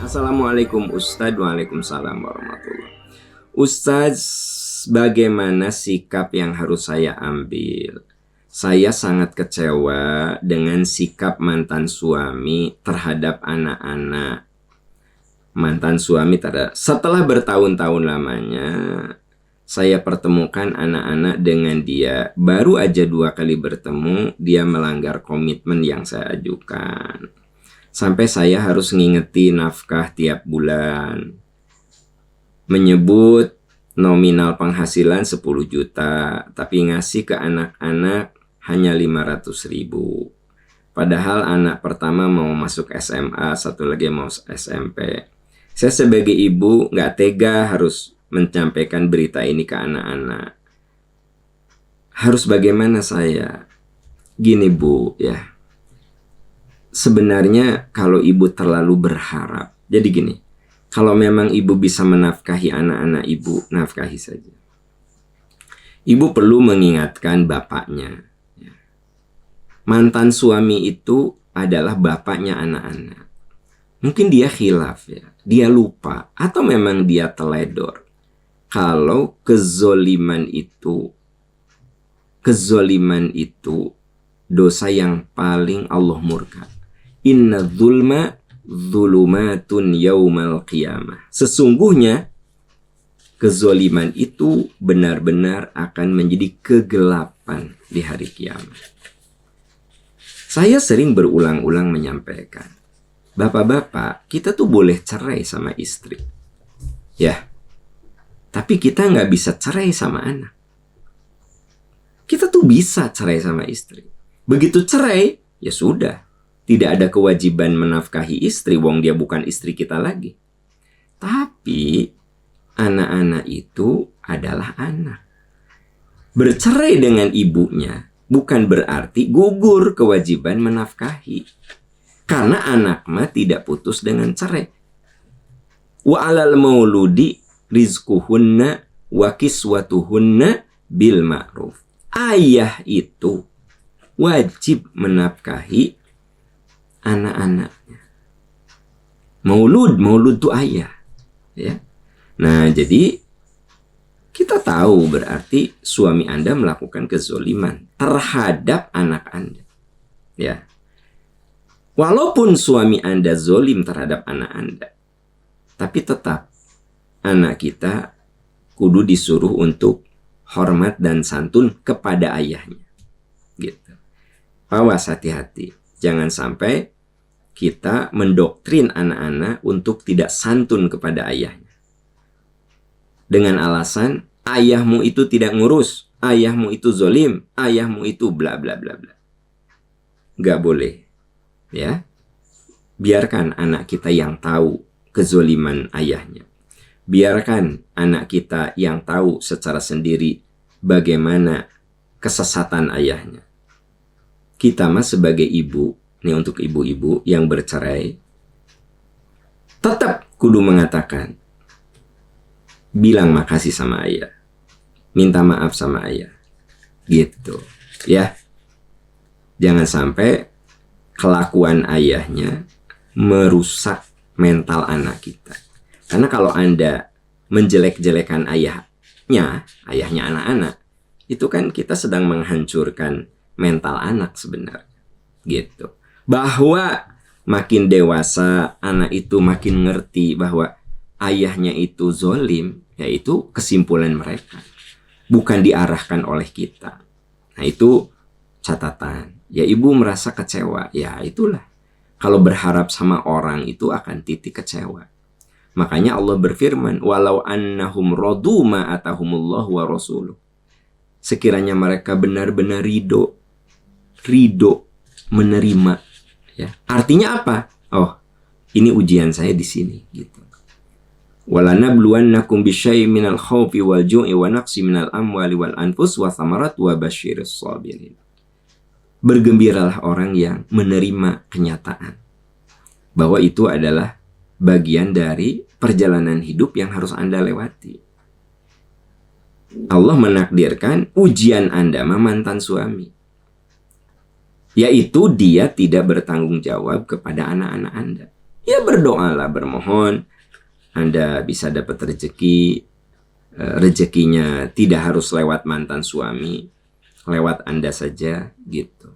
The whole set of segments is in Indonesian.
Assalamualaikum Ustadz. Waalaikumsalam warahmatullahi. Ustadz, bagaimana sikap yang harus saya ambil? Saya sangat kecewa dengan sikap mantan suami terhadap anak-anak. Setelah bertahun-tahun lamanya, saya pertemukan anak-anak dengan dia. Baru aja 2 kali bertemu, dia melanggar komitmen yang saya ajukan. Sampai saya harus ngingeti nafkah tiap bulan. Menyebut nominal penghasilan 10 juta, tapi ngasih ke anak-anak hanya 500.000. Padahal anak pertama mau masuk SMA, satu lagi mau SMP. Saya sebagai ibu nggak tega harus menyampaikan berita ini ke anak-anak. Harus bagaimana saya? Gini Bu, ya. Sebenarnya kalau ibu terlalu berharap, jadi gini, kalau memang ibu bisa menafkahi anak-anak ibu, nafkahi saja. Ibu perlu mengingatkan bapaknya. Mantan suami itu adalah bapaknya anak-anak. Mungkin dia khilaf ya, dia lupa, atau memang dia teledor. Kalau kezoliman itu dosa yang paling Allah murka. Inna dzulma dzulumatun yaumal qiyamah. Sesungguhnya kezoliman itu benar-benar akan menjadi kegelapan di hari kiamat. Saya sering berulang-ulang menyampaikan, bapak-bapak, kita tuh boleh cerai sama istri. Ya, tapi kita nggak bisa cerai sama anak. Kita tuh bisa cerai sama istri. Begitu cerai, ya sudah. Tidak ada kewajiban menafkahi istri, wong dia bukan istri kita lagi. Tapi anak-anak itu adalah anak. Bercerai dengan ibunya bukan berarti gugur kewajiban menafkahi. Karena anak mah tidak putus dengan cerai. Wa 'alal mauludi rizquhunna wa kiswatuhunna bil ma'ruf. Ayah itu wajib menafkahi anak-anaknya. Maulud itu ayah. Ya. Nah, jadi kita tahu berarti suami Anda melakukan kezoliman terhadap anak Anda. Ya. Walaupun suami Anda zolim terhadap anak Anda, tapi tetap anak kita kudu disuruh untuk hormat dan santun kepada ayahnya. Gitu. Awas, hati-hati. Jangan sampai kita mendoktrin anak-anak untuk tidak santun kepada ayahnya. Dengan alasan, ayahmu itu tidak ngurus, ayahmu itu zolim, ayahmu itu bla bla bla bla. Gak boleh. Ya. Biarkan anak kita yang tahu kezoliman ayahnya. Biarkan anak kita yang tahu secara sendiri bagaimana kesesatan ayahnya. Kita mah sebagai ibu, nih untuk ibu-ibu yang bercerai, tetap kudu mengatakan, bilang makasih sama ayah, minta maaf sama ayah, gitu, ya. Jangan sampai kelakuan ayahnya merusak mental anak kita. Karena kalau Anda menjelek-jelekan ayahnya anak-anak, itu kan kita sedang menghancurkan mental anak sebenarnya, gitu. Bahwa makin dewasa anak itu makin ngerti bahwa ayahnya itu zolim, yaitu kesimpulan mereka, bukan diarahkan oleh kita. Nah itu catatan. Ya ibu merasa kecewa, ya itulah. Kalau berharap sama orang itu akan titik kecewa. Makanya Allah berfirman, walau annahum radu ma atahumullah wa rasuluh. Sekiranya mereka benar-benar ridho menerima, ya. Artinya apa? Oh, ini ujian saya di sini, gitu. Walanabluwannakum bisyai'in minal khaufi wal ju'i wa naqsi minal amwali wal anfus wa thamarat wa basyiris sabirin. Bergembiralah orang yang menerima kenyataan bahwa itu adalah bagian dari perjalanan hidup yang harus Anda lewati. Allah menakdirkan ujian Anda mantan suami, yaitu dia tidak bertanggung jawab kepada anak-anak Anda. Ya berdoalah, bermohon Anda bisa dapat rezeki. Rezekinya tidak harus lewat mantan suami, lewat Anda saja gitu.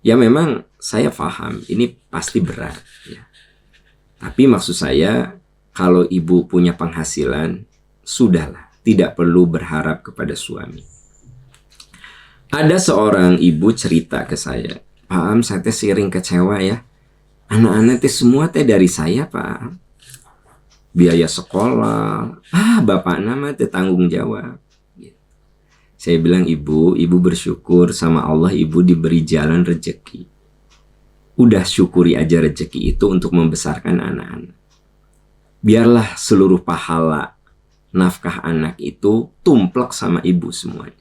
Ya memang saya paham ini pasti berat ya. Tapi maksud saya kalau ibu punya penghasilan, sudahlah, tidak perlu berharap kepada suami. Ada seorang ibu cerita ke saya, Pak Am, saya teh sering kecewa ya. Anak-anak teh semua teh dari saya, Pak Am. Biaya sekolah, bapak nama teh tanggung jawab. Saya bilang, ibu bersyukur sama Allah, ibu diberi jalan rezeki. Udah syukuri aja rezeki itu untuk membesarkan anak-anak. Biarlah seluruh pahala nafkah anak itu tumplek sama ibu semuanya.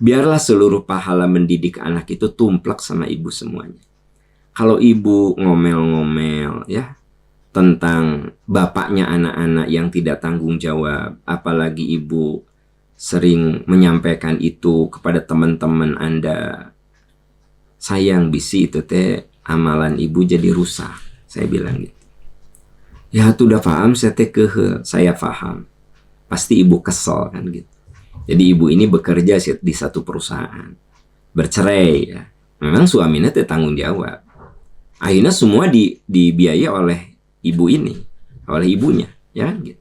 Biarlah seluruh pahala mendidik anak itu tumplek sama ibu semuanya. Kalau ibu ngomel-ngomel ya tentang bapaknya anak-anak yang tidak tanggung jawab, apalagi ibu sering menyampaikan itu kepada teman-teman Anda, sayang bisi itu teh amalan ibu jadi rusak. Saya bilang gitu. Ya tuh udah paham, saya paham. Pasti ibu kesel kan gitu. Jadi ibu ini bekerja di satu perusahaan, bercerai ya. Memang suaminya teh tanggung jawab. Akhirnya semua dibiayai oleh ibu ini, oleh ibunya, ya gitu.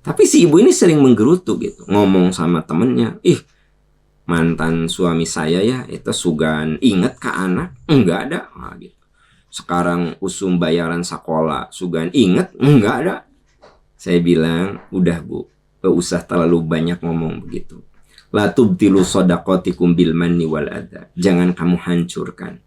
Tapi si ibu ini sering menggerutu gitu, ngomong sama temennya, mantan suami saya ya, itu sugan inget ke anak, enggak ada, gitu. Sekarang usum bayaran sekolah, sugan inget, enggak ada. Saya bilang, udah bu, gak usah terlalu banyak ngomong begitu. La tubtilu shadaqatikum bil manni wal adha. Jangan kamu hancurkan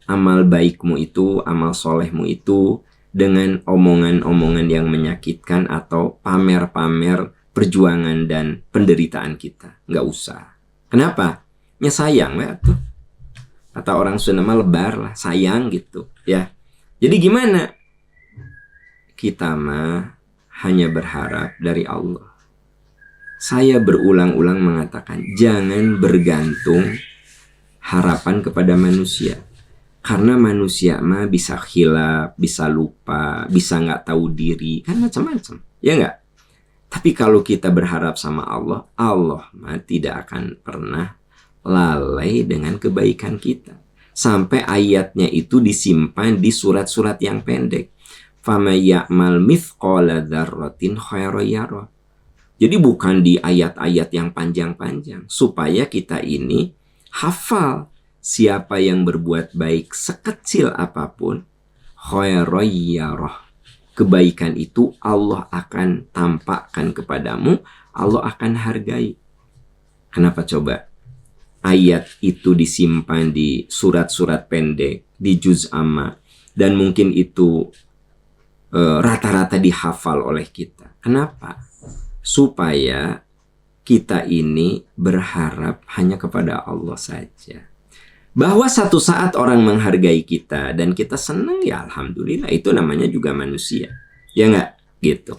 amal baikmu itu, amal solehmu itu dengan omongan-omongan yang menyakitkan atau pamer-pamer perjuangan dan penderitaan kita. Nggak usah. Kenapa? Ya sayang ya tuh. Kata orang Sunda mah lebar lah, sayang gitu ya. Jadi gimana? Kita mah hanya berharap dari Allah. Saya berulang-ulang mengatakan jangan bergantung harapan kepada manusia. Karena manusia mah bisa khilaf, bisa lupa, bisa nggak tahu diri, kan macam-macam, ya nggak? Tapi kalau kita berharap sama Allah, Allah mah tidak akan pernah lalai dengan kebaikan kita. Sampai ayatnya itu disimpan di surat-surat yang pendek. Faman ya'mal mithqala dzarratin khairan yarah. Jadi bukan di ayat-ayat yang panjang-panjang, supaya kita ini hafal. Siapa yang berbuat baik sekecil apapun, khairan yarah. Kebaikan itu Allah akan tampakkan kepadamu, Allah akan hargai. Kenapa coba? Ayat itu disimpan di surat-surat pendek, di juz amma, dan mungkin itu rata-rata dihafal oleh kita. Kenapa? Supaya kita ini berharap hanya kepada Allah saja. Bahwa satu saat orang menghargai kita dan kita senang, ya alhamdulillah, itu namanya juga manusia. Ya nggak? Gitu.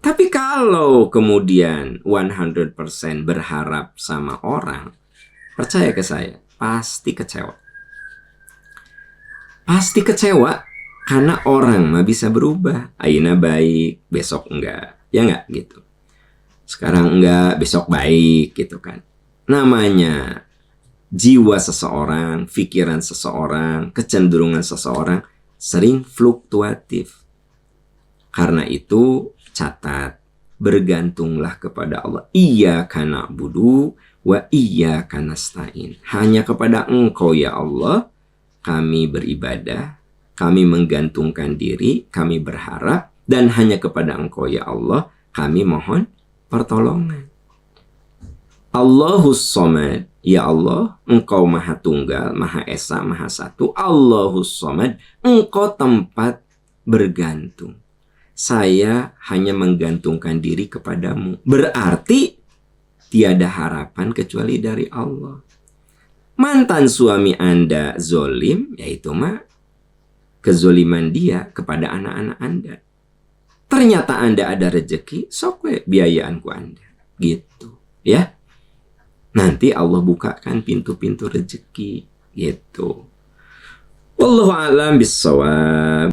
Tapi kalau kemudian 100% berharap sama orang, percaya ke saya, pasti kecewa. Pasti kecewa karena orang mah bisa berubah. Ayeuna baik, besok enggak. Ya nggak? Gitu. Sekarang enggak, besok baik gitu kan. Namanya jiwa seseorang, pikiran seseorang, kecenderungan seseorang sering fluktuatif. Karena itu catat, bergantunglah kepada Allah. Iyyaka na'budu wa iyyaka nasta'in. Hanya kepada Engkau ya Allah kami beribadah, kami menggantungkan diri, kami berharap, dan hanya kepada Engkau ya Allah kami mohon pertolongan. Allahus Somad, ya Allah, Engkau Maha Tunggal, Maha Esa, Maha Satu. Allahus Somad, Engkau tempat bergantung. Saya hanya menggantungkan diri kepadamu. Berarti tiada harapan kecuali dari Allah. Mantan suami Anda zolim, yaitu mah kezoliman dia kepada anak-anak Anda. Ternyata Anda ada rezeki, sok we biayaanku Anda. Gitu, ya. Nanti Allah bukakan pintu-pintu rezeki gitu. Wallahu a'lam bissawab.